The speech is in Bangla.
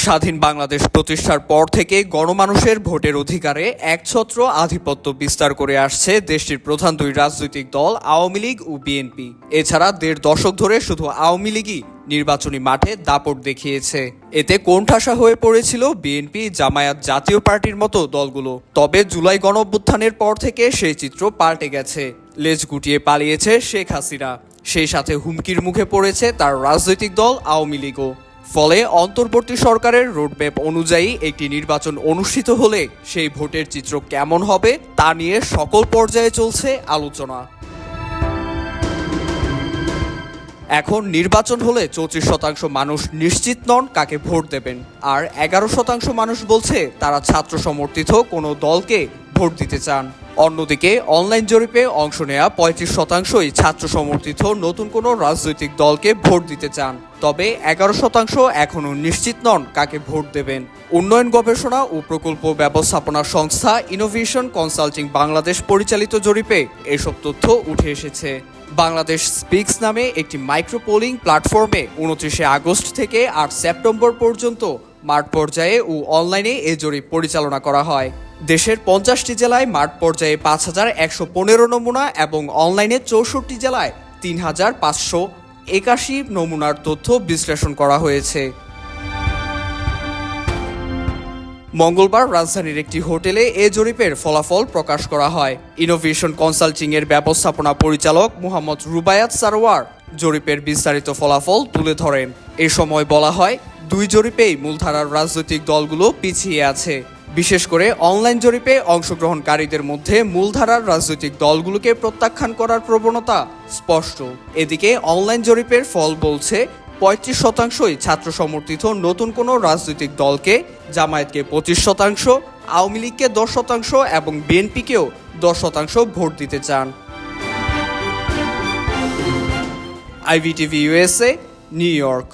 স্বাধীন বাংলাদেশ প্রতিষ্ঠার পর থেকে গণমানুষের ভোটের অধিকারে একছত্র আধিপত্য বিস্তার করে আসছে দেশটির প্রধান দুই রাজনৈতিক দল আওয়ামী লীগ ও বিএনপি। এছাড়া দেড় দশক ধরে শুধু আওয়ামী লীগই নির্বাচনী মাঠে দাপট দেখিয়েছে। এতে কোণঠাসা হয়ে পড়েছিল বিএনপি, জামায়াত, জাতীয় পার্টির মতো দলগুলো। তবে জুলাই গণঅভ্যুত্থানের পর থেকে সেই চিত্র পাল্টে গেছে। লেজ গুটিয়ে পালিয়েছে শেখ হাসিনা, সেই সাথে হুমকির মুখে পড়েছে তার রাজনৈতিক দল আওয়ামী লীগও। ফলে অন্তর্বর্তী সরকারের রোডম্যাপ অনুযায়ী একটি নির্বাচন অনুষ্ঠিত হলে সেই ভোটের চিত্র কেমন হবে তা নিয়ে সকল পর্যায়ে চলছে আলোচনা। এখন নির্বাচন হলে 34% মানুষ নিশ্চিত নন কাকে ভোট দেবেন, আর 11% মানুষ বলছে তারা ছাত্র সমর্থিত কোনো দলকে ভোট দিতে চান। অন্যদিকে অনলাইন জরিপে অংশ নেওয়া 35%ই ছাত্র সমর্থিত নতুন কোনো রাজনৈতিক দলকে ভোট দিতে চান। তবে 11% এখনও নিশ্চিত নন কাকে ভোট দেবেন। উন্নয়ন গবেষণা ও প্রকল্প ব্যবস্থাপনা সংস্থা ইনোভেশন কনসাল্টিং বাংলাদেশ পরিচালিত জরিপে এসব তথ্য উঠে এসেছে। বাংলাদেশ স্পিক্স নামে একটি মাইক্রো পোলিং প্ল্যাটফর্মে 29 আগস্ট থেকে 8 সেপ্টেম্বর পর্যন্ত মাঠ পর্যায়ে ও অনলাইনে এ জরিপ পরিচালনা করা হয়। দেশের 50টি জেলায় মাঠ পর্যায়ে 5115 নমুনা এবং অনলাইনে 64 জেলায় 3581 নমুনার তথ্য বিশ্লেষণ করা হয়েছে। মঙ্গলবার রাজধানীর একটি হোটেলে এ জরিপের ফলাফল প্রকাশ করা হয়। ইনোভেশন কনসাল্টিং এর ব্যবস্থাপনা পরিচালক মোহাম্মদ রুবায়াত সারোয়ার জরিপের বিস্তারিত ফলাফল তুলে ধরেন। এ সময় বলা হয়, দুই জরিপেই মূলধারার রাজনৈতিক দলগুলো পিছিয়ে আছে। বিশেষ করে অনলাইন জরিপে অংশগ্রহণকারীদের মধ্যে মূলধারার রাজনৈতিক দলগুলোকে প্রত্যাখ্যান করার প্রবণতা স্পষ্ট। এদিকে অনলাইন জরিপের ফল বলছে 35%ই ছাত্র সমর্থিত নতুন কোনো রাজনৈতিক দলকে, জামায়াতকে 25%, আওয়ামী লীগকে 10% এবং বিএনপিকেও 10% ভোট দিতে চান। IVTV USA, new York.